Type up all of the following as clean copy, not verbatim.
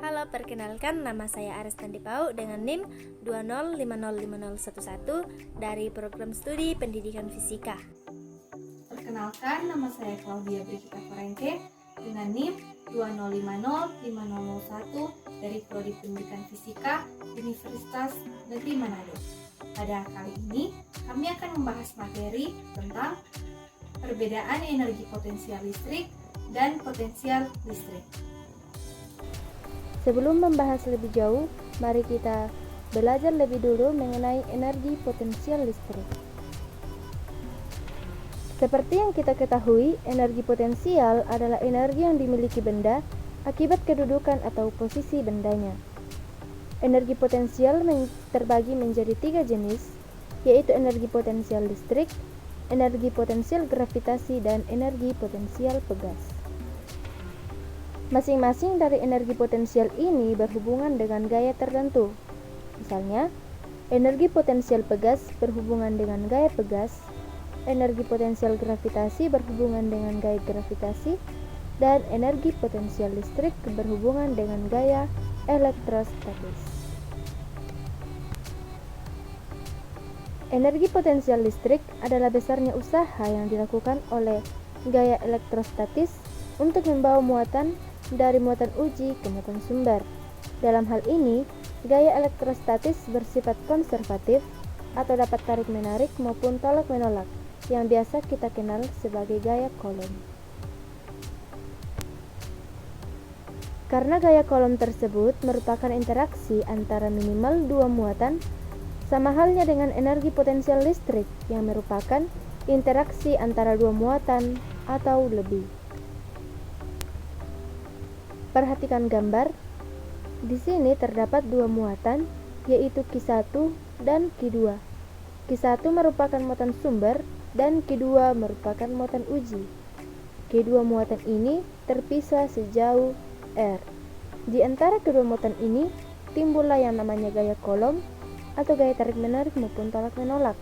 Halo, perkenalkan nama saya Arestandi Pau dengan NIM 2050501 dari program studi pendidikan fisika. Perkenalkan, nama saya Claudia Brigita Korengke dengan NIM 2050501 dari Prodi Pendidikan Fisika Universitas Negeri Manado. Pada kali ini, kami akan membahas materi tentang perbedaan energi potensial listrik dan potensial listrik. Sebelum membahas lebih jauh, mari kita belajar lebih dulu mengenai energi potensial listrik. Seperti yang kita ketahui, energi potensial adalah energi yang dimiliki benda akibat kedudukan atau posisi bendanya. Energi potensial terbagi menjadi 3 jenis, yaitu energi potensial listrik, energi potensial gravitasi, dan energi potensial pegas. Masing-masing dari energi potensial ini berhubungan dengan gaya tertentu. Misalnya, energi potensial pegas berhubungan dengan gaya pegas, energi potensial gravitasi berhubungan dengan gaya gravitasi, dan energi potensial listrik berhubungan dengan gaya elektrostatis. Energi potensial listrik adalah besarnya usaha yang dilakukan oleh gaya elektrostatis untuk membawa muatan dari muatan uji ke muatan sumber. Dalam hal ini, gaya elektrostatis bersifat konservatif atau dapat tarik-menarik maupun tolak-menolak, yang biasa kita kenal sebagai gaya Coulomb. Karena gaya Coulomb tersebut merupakan interaksi antara minimal 2 muatan, sama halnya dengan energi potensial listrik yang merupakan interaksi antara 2 muatan atau lebih. Perhatikan gambar. Di sini terdapat 2 muatan, yaitu Q1 dan Q2. Q1 merupakan muatan sumber dan Q2 merupakan muatan uji. Kedua muatan ini terpisah sejauh R. Di antara kedua muatan ini timbullah yang namanya gaya Coulomb atau gaya tarik-menarik maupun tolak-menolak.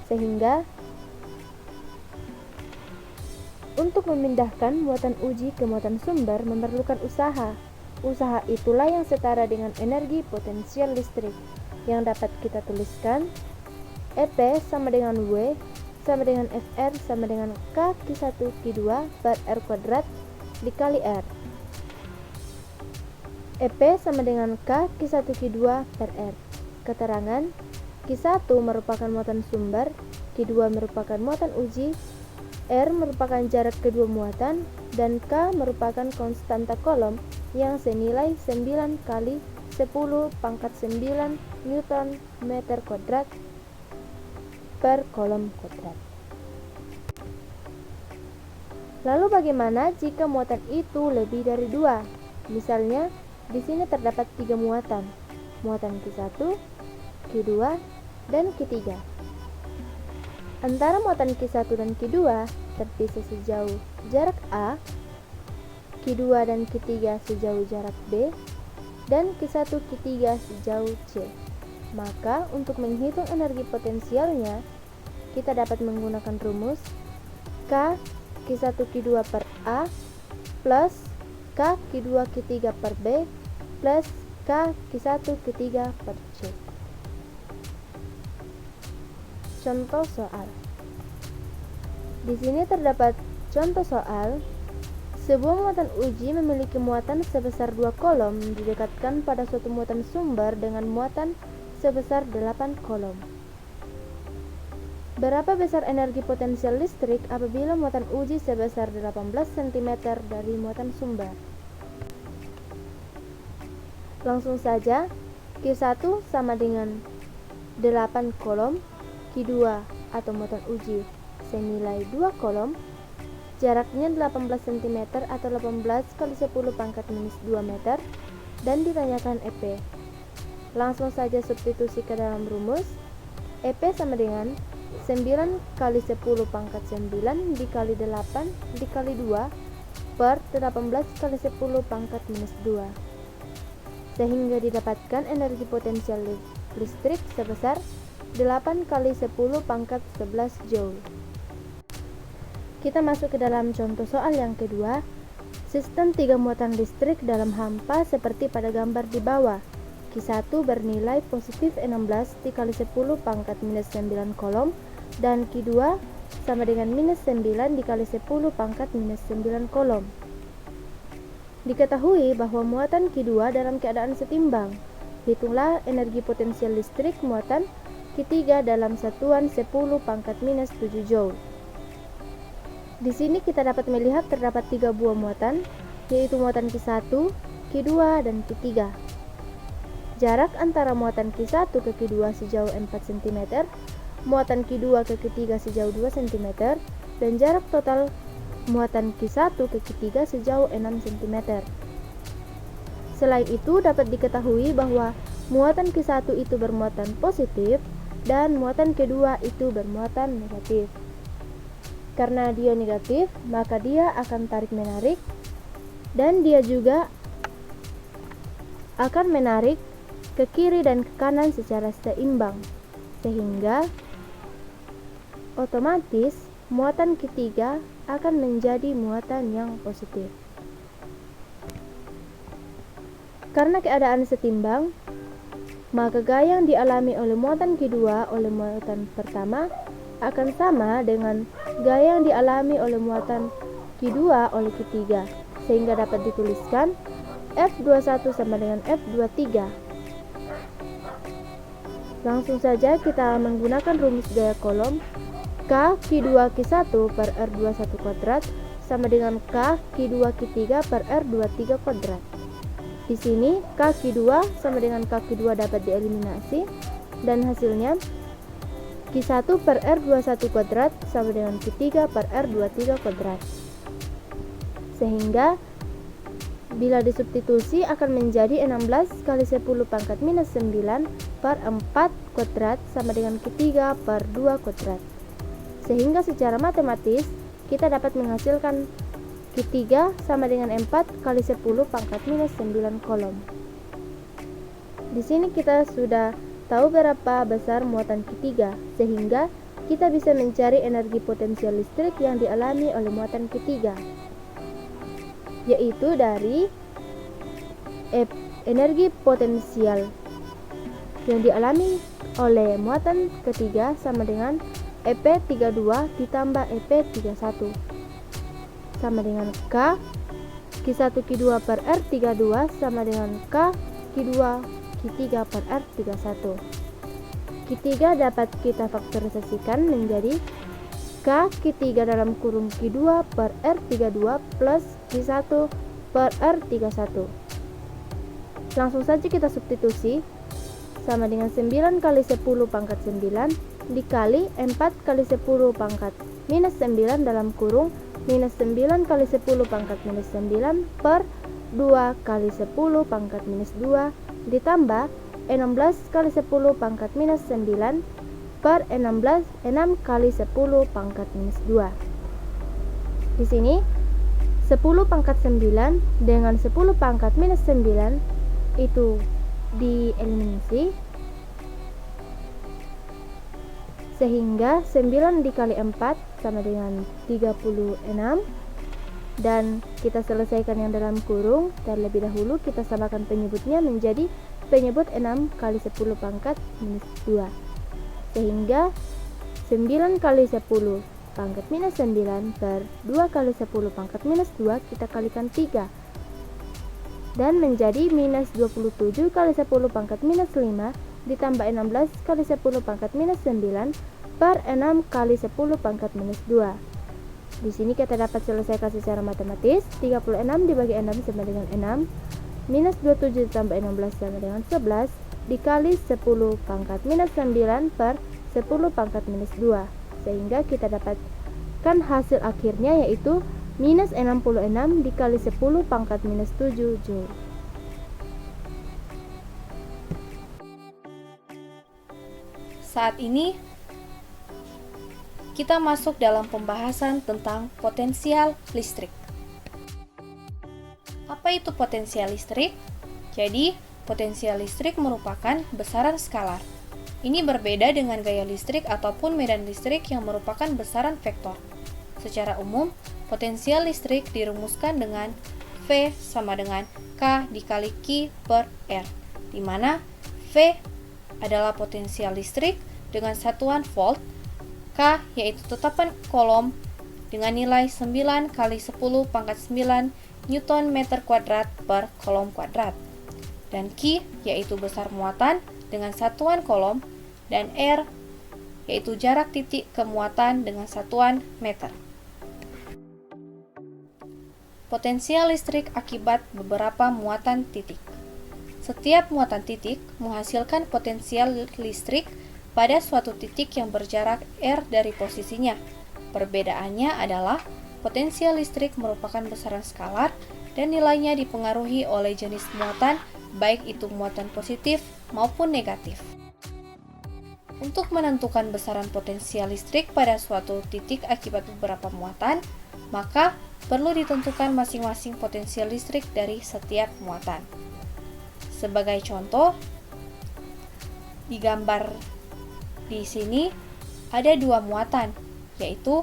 Sehingga untuk memindahkan muatan uji ke muatan sumber memerlukan usaha. Usaha itulah yang setara dengan energi potensial listrik, yang dapat kita tuliskan EP sama dengan W sama dengan FR sama dengan K Q1 Q2 per R kuadrat dikali R. EP sama dengan K Q1 Q2 per R. Keterangan, Q1 merupakan muatan sumber, Q2 merupakan muatan uji, R merupakan jarak kedua muatan, dan K merupakan konstanta Coulomb yang senilai 9 kali 10 pangkat 9 Newton meter kuadrat per Coulomb kuadrat. Lalu bagaimana jika muatan itu lebih dari 2? Misalnya, di sini terdapat 3 muatan, muatan Q1, Q2, dan Q3. Antara muatan Q1 dan Q2 terpisah sejauh jarak A, Q2 dan Q3 sejauh jarak B, dan Q1 Q3 sejauh C. Maka untuk menghitung energi potensialnya, kita dapat menggunakan rumus K Q1 Q2 per A plus K Q2 Q3 per B plus K Q1 Q3 per C. Contoh soal. Di sini terdapat contoh soal. Sebuah muatan uji memiliki muatan sebesar 2 Coulomb didekatkan pada suatu muatan sumber dengan muatan sebesar 8 Coulomb. Berapa besar energi potensial listrik apabila muatan uji sebesar 18 cm dari muatan sumber? Langsung saja, Q1 sama dengan 8 Coulomb, Q2 atau muatan uji senilai 2 Coulomb, jaraknya 18 cm atau 18 kali 10 pangkat minus 2 meter, dan ditanyakan EP. Langsung saja substitusi ke dalam rumus. EP sama dengan 9 kali 10 pangkat 9 dikali 8 dikali 2 per 18 kali 10 pangkat minus 2, sehingga didapatkan energi potensial listrik sebesar 8 kali 10 pangkat 11 Joule. Kita masuk ke dalam contoh soal yang kedua. sistem 3 muatan listrik dalam hampa seperti pada gambar di bawah. Q1 bernilai positif 16 dikali 10 pangkat minus 9 kolom, dan Q2 sama dengan minus 9 dikali 10 pangkat minus 9 kolom. Diketahui bahwa muatan Q2 dalam keadaan setimbang. Hitunglah energi potensial listrik muatan Q3 dalam satuan 10 pangkat minus 7 Joule. Di sini kita dapat melihat terdapat 3 buah muatan, yaitu muatan Q1, Q2, dan Q3. Jarak antara muatan Q1 ke Q2 sejauh 4 cm, muatan Q2 ke Q3 sejauh 2 cm, dan jarak total muatan Q1 ke Q3 sejauh 6 cm. Selain itu, dapat diketahui bahwa muatan Q1 itu bermuatan positif dan muatan Q2 itu bermuatan negatif. Karena dia negatif, maka dia akan tarik-menarik, dan dia juga akan menarik ke kiri dan ke kanan secara seimbang, sehingga otomatis muatan Q3 akan menjadi muatan yang positif. Karena keadaan setimbang, maka gaya yang dialami oleh muatan Q2 oleh muatan pertama akan sama dengan gaya yang dialami oleh muatan Q2 oleh Q3, sehingga dapat dituliskan F21 sama dengan F23. Langsung saja kita menggunakan rumus gaya kolom. K Q2 Q1 per R21 kuadrat sama dengan K Q2 Q3 per R23 kuadrat. Di sini K Q2 sama dengan K Q2 dapat dieliminasi, dan hasilnya Q1 per R21 kuadrat sama dengan Q3 per R23 kuadrat. Sehingga bila disubstitusi akan menjadi 16 kali 10 pangkat minus 9 per 4 kuadrat sama dengan Q3 per 2 kuadrat. Sehingga secara matematis kita dapat menghasilkan Q3 sama dengan 4 kali 10 pangkat minus 9 kolom. Di sini kita sudah tahu berapa besar muatan Q3, sehingga kita bisa mencari energi potensial listrik yang dialami oleh muatan Q3, yaitu dari energi potensial yang dialami oleh muatan ketiga sama dengan EP32 ditambah EP31 sama dengan K Q1 Q2 per R32 sama dengan K Q2 Q3 per R31. Q3 dapat kita faktorisasikan menjadi K Q3 dalam kurung Q2 per R32 plus Q1 per R31. Langsung saja kita substitusi, sama dengan 9 kali 10 pangkat 9 dikali 4 kali 10 pangkat minus 9 dalam kurung minus 9 kali 10 pangkat minus 9 per 2 kali 10 pangkat minus 2 ditambah 16 kali 10 pangkat minus 9 per 6 kali 10 pangkat minus 2. Di sini 10 pangkat 9 dengan 10 pangkat minus 9 itu dieliminasi, sehingga 9 dikali 4 sama dengan 36, dan kita selesaikan yang dalam kurung. Terlebih dahulu kita samakan penyebutnya menjadi penyebut 6 kali 10 pangkat minus 2, sehingga 9 kali 10 pangkat minus 9 per 2 kali 10 pangkat minus 2 kita kalikan 3, dan menjadi minus 27 kali 10 pangkat minus 5 ditambah 16 kali 10 pangkat minus 9 per 6 kali 10 pangkat minus 2. Di sini kita dapat selesaikan secara matematis. 36 dibagi 6 sama dengan 6, minus 27 ditambah 16 sama dengan 11 dikali 10 pangkat minus 9 per 10 pangkat minus 2, sehingga kita dapatkan hasil akhirnya yaitu minus 66 dikali 10 pangkat minus 7 Joule. Saat ini kita masuk dalam pembahasan tentang potensial listrik. Apa itu potensial listrik? Jadi, potensial listrik merupakan besaran skalar. Ini berbeda dengan gaya listrik ataupun medan listrik yang merupakan besaran vektor. Secara umum, potensial listrik dirumuskan dengan V sama dengan K dikali Q per R, di mana V adalah potensial listrik dengan satuan volt, K yaitu tetapan kolom dengan nilai 9 kali 10 pangkat 9 Newton meter kuadrat per kolom kuadrat, dan Q yaitu besar muatan dengan satuan kolom, dan R yaitu jarak titik ke muatan dengan satuan meter. Potensial listrik akibat beberapa muatan titik. Setiap muatan titik menghasilkan potensial listrik pada suatu titik yang berjarak R dari posisinya. Perbedaannya adalah potensial listrik merupakan besaran skalar dan nilainya dipengaruhi oleh jenis muatan, baik itu muatan positif maupun negatif. Untuk menentukan besaran potensial listrik pada suatu titik akibat beberapa muatan, maka perlu ditentukan masing-masing potensial listrik dari setiap muatan. Sebagai contoh, di gambar di sini ada dua muatan, yaitu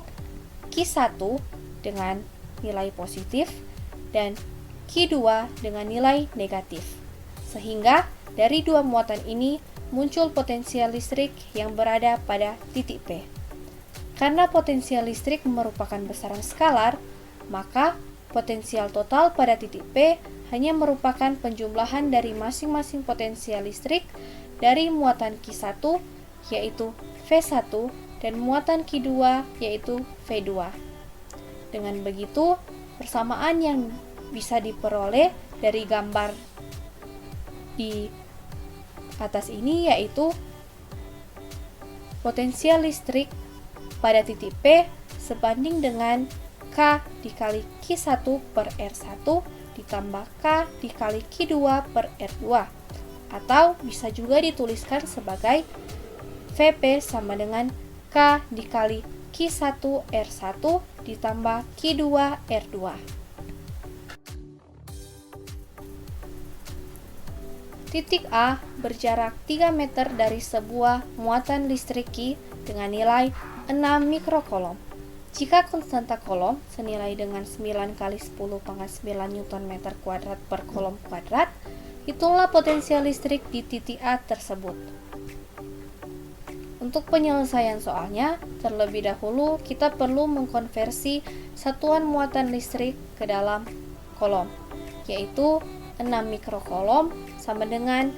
Q1 dengan nilai positif dan Q2 dengan nilai negatif. Sehingga dari dua muatan ini muncul potensial listrik yang berada pada titik P. Karena potensial listrik merupakan besaran skalar, maka potensial total pada titik P hanya merupakan penjumlahan dari masing-masing potensial listrik dari muatan Q1 yaitu V1 dan muatan Q2 yaitu V2. Dengan begitu, persamaan yang bisa diperoleh dari gambar di atas ini yaitu potensial listrik pada titik P sebanding dengan K dikali Q1 per R1 ditambah K dikali Q2 per R2, atau bisa juga dituliskan sebagai VP sama dengan K dikali Q1 R1 ditambah Q2 R2. Titik A berjarak 3 meter dari sebuah muatan listrik Q dengan nilai 6 mikrokolom. Jika konstanta kolom senilai dengan 9 kali 10 pangkat 9 Newton meter kuadrat per kolom kuadrat, hitunglah potensial listrik di titik A tersebut. Untuk penyelesaian soalnya, terlebih dahulu kita perlu mengkonversi satuan muatan listrik ke dalam kolom, yaitu 6 mikrokolom sama dengan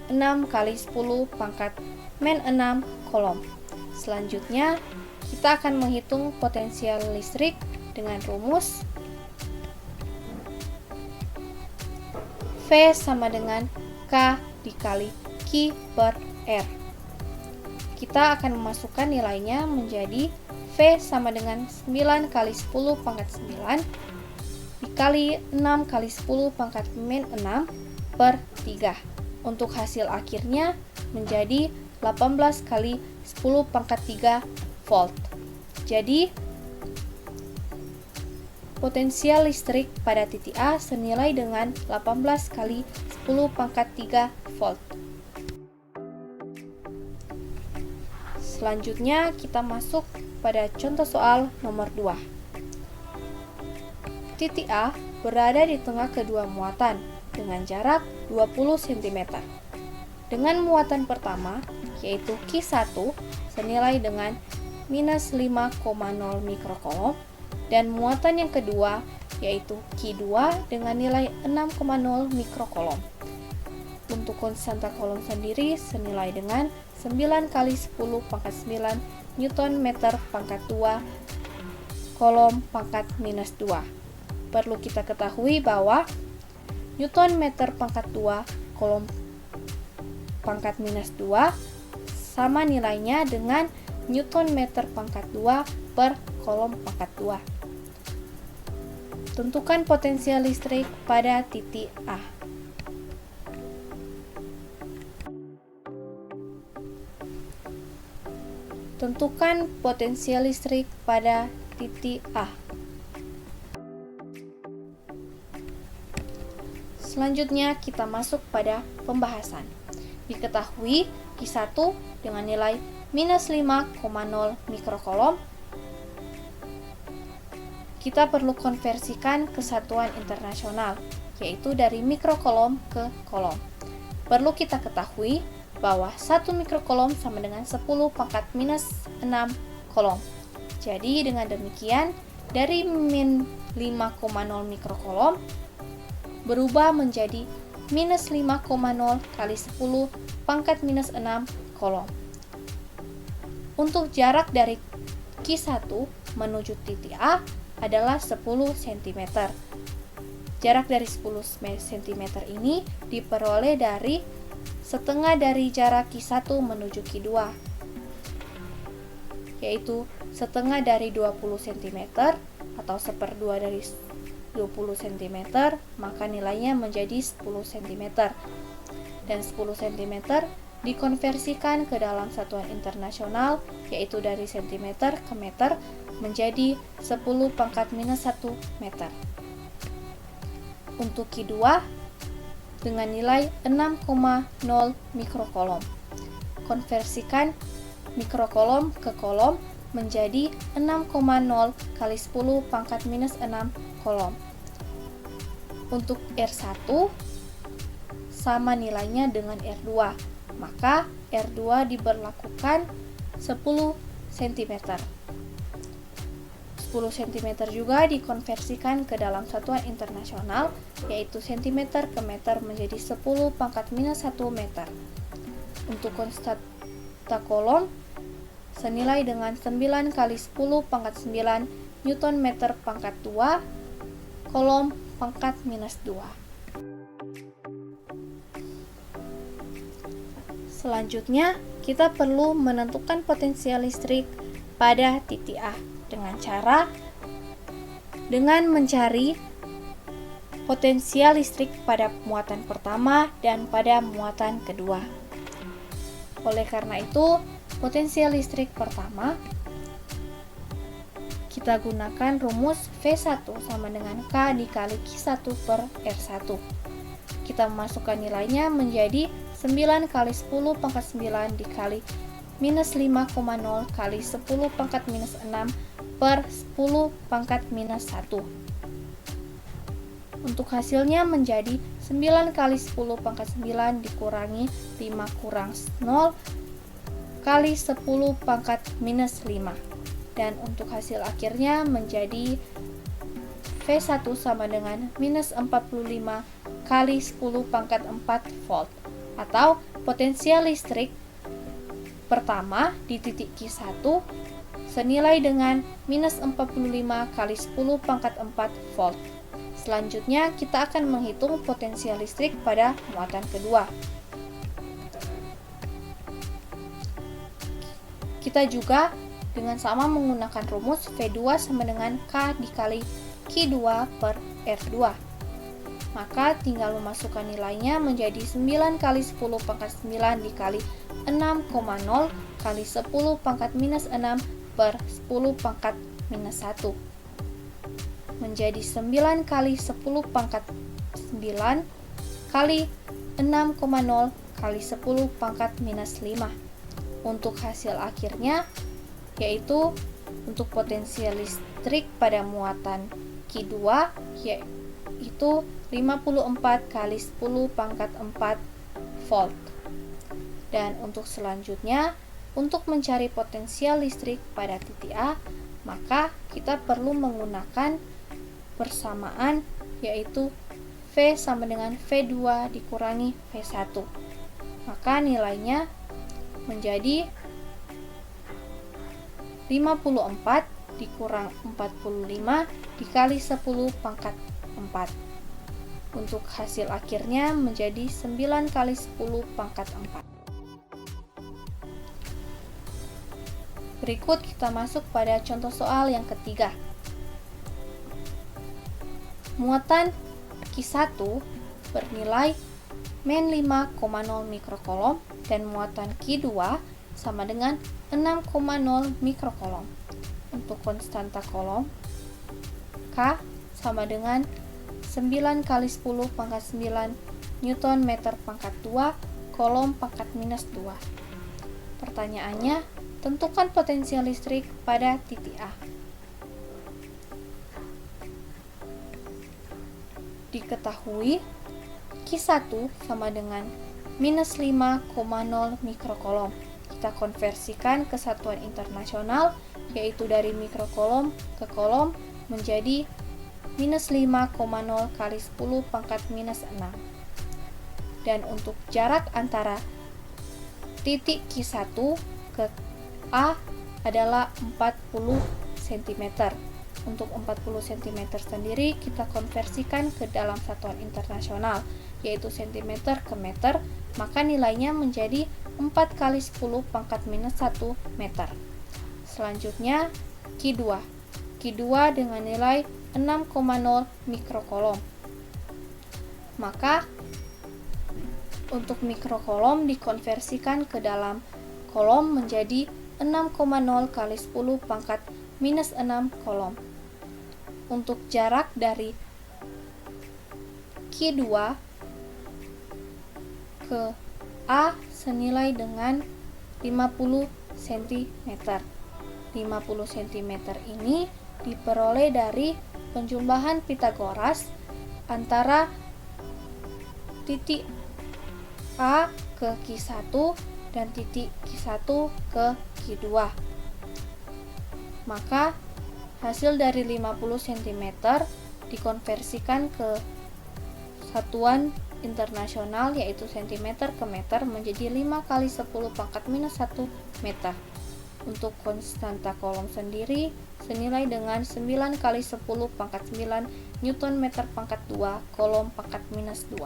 6 kali 10 pangkat min 6 kolom. Selanjutnya, kita akan menghitung potensial listrik dengan rumus V sama dengan K dikali Q per R. Kita akan memasukkan nilainya menjadi V sama dengan 9 kali 10 pangkat 9 dikali 6 kali 10 pangkat min 6 per 3. Untuk hasil akhirnya menjadi 18 kali 10 pangkat 3 volt. Jadi, potensial listrik pada titik A senilai dengan 18 kali 10 pangkat 3 volt. Selanjutnya kita masuk pada contoh soal nomor 2. Titik A berada di tengah kedua muatan dengan jarak 20 cm. Dengan muatan pertama, yaitu Q1 senilai dengan minus 5,0 mikrokolom, dan muatan yang kedua, yaitu Q2 dengan nilai 6,0 mikrokolom. Untuk konstanta kolom sendiri senilai dengan 9 kali 10 pangkat 9 Newton meter pangkat 2 kolom pangkat minus 2. Perlu kita ketahui bahwa Newton meter pangkat 2 kolom pangkat minus 2 sama nilainya dengan Newton meter pangkat 2 per kolom pangkat 2. Tentukan potensial listrik pada titik A. Tentukan potensial listrik pada titik A. Selanjutnya kita masuk pada pembahasan. Diketahui Q1 dengan nilai minus 5,0 mikrokolom, kita perlu konversikan ke satuan internasional, yaitu dari mikrokolom ke kolom. Perlu kita ketahui bahwa 1 mikrokolom sama dengan 10 pangkat minus 6 kolom. Jadi dengan demikian, dari min 5,0 mikrokolom berubah menjadi minus 5,0 kali 10 pangkat minus 6 kolom. Untuk jarak dari Q1 menuju titik A adalah 10 cm. Jarak dari 10 cm ini diperoleh dari setengah dari jarak Q1 menuju Q2, yaitu setengah dari 20 cm atau seperdua dari 20 cm, maka nilainya menjadi 10 cm. Dan 10 cm dikonversikan ke dalam satuan internasional, yaitu dari cm ke meter, menjadi 10 pangkat minus 1 meter. Untuk Q2 dengan nilai 6,0 mikrokolom. Konversikan mikrokolom ke kolom menjadi 6,0 kali 10 pangkat minus 6 kolom. Untuk R1 sama nilainya dengan R2, maka R2 diberlakukan 10 cm. 10 cm juga dikonversikan ke dalam satuan internasional, yaitu cm ke meter menjadi 10 pangkat minus 1 meter. Untuk konstanta kolom senilai dengan 9 kali 10 pangkat 9 Newton meter pangkat 2 kolom pangkat minus 2. Selanjutnya, kita perlu menentukan potensial listrik pada titik A dengan mencari potensial listrik pada muatan pertama dan pada muatan kedua. Oleh karena itu, potensial listrik pertama kita gunakan rumus V1 sama dengan K dikali Q1 per R1. Kita memasukkan nilainya menjadi 9 kali 10 pangkat 9 dikali minus 5,0 kali 10 pangkat minus 6 per 10 pangkat minus 1. Untuk hasilnya menjadi 9 kali 10 pangkat 9 dikurangi 5 kurang 0 kali 10 pangkat minus 5. Dan untuk hasil akhirnya menjadi V1 sama dengan minus 45 kali 10 pangkat 4 volt. Atau potensial listrik pertama di titik Q1 senilai dengan minus 45 kali 10 pangkat 4 volt. Selanjutnya kita akan menghitung potensial listrik pada muatan kedua. Kita juga dengan sama menggunakan rumus V2 sama dengan K dikali Q2 per R2. Maka tinggal memasukkan nilainya menjadi 9 kali 10 pangkat 9 dikali 6,0 kali 10 pangkat minus 6 per 10 pangkat minus 1 menjadi 9 kali 10 pangkat 9 kali 6,0 kali 10 pangkat minus 5. Untuk hasil akhirnya yaitu untuk potensial listrik pada muatan Q2 yaitu 54 kali 10 pangkat 4 volt. Dan untuk selanjutnya, untuk mencari potensial listrik pada titik A, maka kita perlu menggunakan persamaan yaitu V sama dengan V2 dikurangi V1. Maka nilainya menjadi 54 dikurang 45 dikali 10 pangkat 4. Untuk hasil akhirnya menjadi 9 kali 10 pangkat 4. Berikut kita masuk pada contoh soal yang ketiga. Muatan Q1 bernilai min 5,0 mikrokolom dan muatan Q2 sama dengan 6,0 mikrokolom. Untuk konstanta kolom K sama dengan 9 kali 10 pangkat 9 Newton meter pangkat 2 kolom pangkat minus 2. Pertanyaannya, tentukan potensial listrik pada titik A. diketahui Q1 sama dengan minus 5,0 mikrokolom. Kita konversikan ke satuan internasional, yaitu dari mikrokolom ke kolom menjadi minus 5,0 kali 10 pangkat minus 6. Dan untuk jarak antara titik Q1 ke A adalah 40 cm. Untuk 40 cm sendiri kita konversikan ke dalam satuan internasional, yaitu cm ke meter, maka nilainya menjadi 4 kali 10 pangkat minus 1 meter. Selanjutnya Q2. Q2 dengan nilai 6,0 mikrokolom. Maka untuk mikrokolom dikonversikan ke dalam kolom menjadi 6,0 kali 10 pangkat minus 6 kolom. Untuk jarak dari Q2 ke A senilai dengan 50 cm. 50 cm ini diperoleh dari penjumlahan Pitagoras antara titik A ke Q1 dan titik Q1 ke Q2. Maka hasil dari 50 cm dikonversikan ke satuan internasional, yaitu cm ke meter, menjadi 5 kali 10 pangkat minus 1 meter. Untuk konstanta kolom sendiri senilai dengan 9 kali 10 pangkat 9 Newton meter pangkat 2 kolom pangkat minus 2.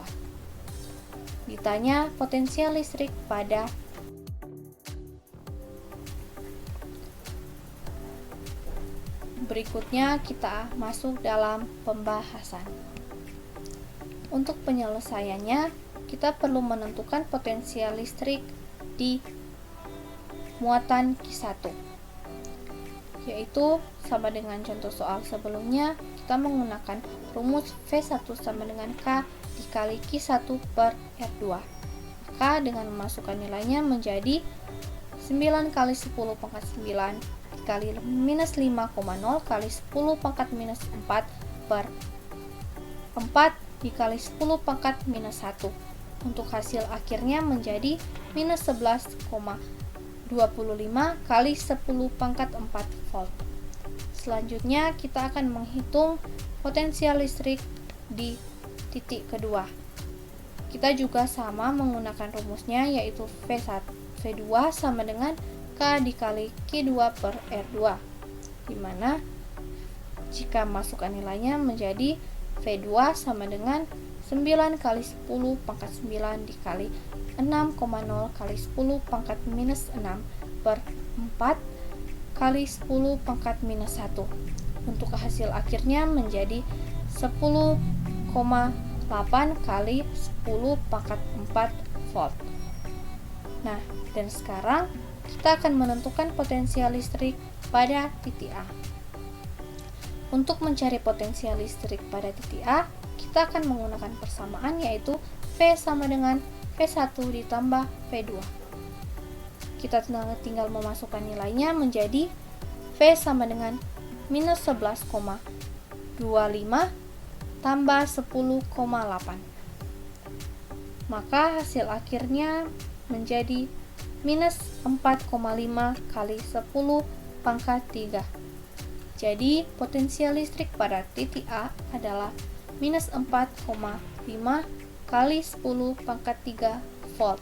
Ditanya potensial listrik pada berikutnya, kita masuk dalam pembahasan. Untuk penyelesaiannya, kita perlu menentukan potensial listrik di muatan Q1, yaitu sama dengan contoh soal sebelumnya, kita menggunakan rumus V1 sama dengan K dikali Q1 per R2. Maka dengan memasukkan nilainya menjadi 9 kali 10 pangkat 9 dikali minus 5,0 kali 10 pangkat minus 4 per 4 dikali 10 pangkat minus 1. Untuk hasil akhirnya menjadi minus 11,25 kali 10 pangkat 4 volt. Selanjutnya kita akan menghitung potensial listrik di titik kedua. Kita juga sama menggunakan rumusnya, yaitu V2 sama dengan K dikali Q2 per R2, dimana jika masukkan nilainya menjadi V2 sama dengan 9 kali 10 pangkat 9 dikali 6,0 kali 10 pangkat minus 6 per 4 kali 10 pangkat minus 1. Untuk hasil akhirnya menjadi 10,8 kali 10 pangkat 4 volt. Nah, dan sekarang kita akan menentukan potensial listrik pada titik A. Untuk mencari potensial listrik pada titik A, kita akan menggunakan persamaan, yaitu V sama dengan V1 ditambah V2. Kita tinggal memasukkan nilainya menjadi V sama dengan minus 11,25 tambah 10,8. Maka hasil akhirnya menjadi minus 4,5 kali 10 pangkat 3. Jadi potensial listrik pada titik A adalah minus 4,5 kali 10 pangkat 3 volt.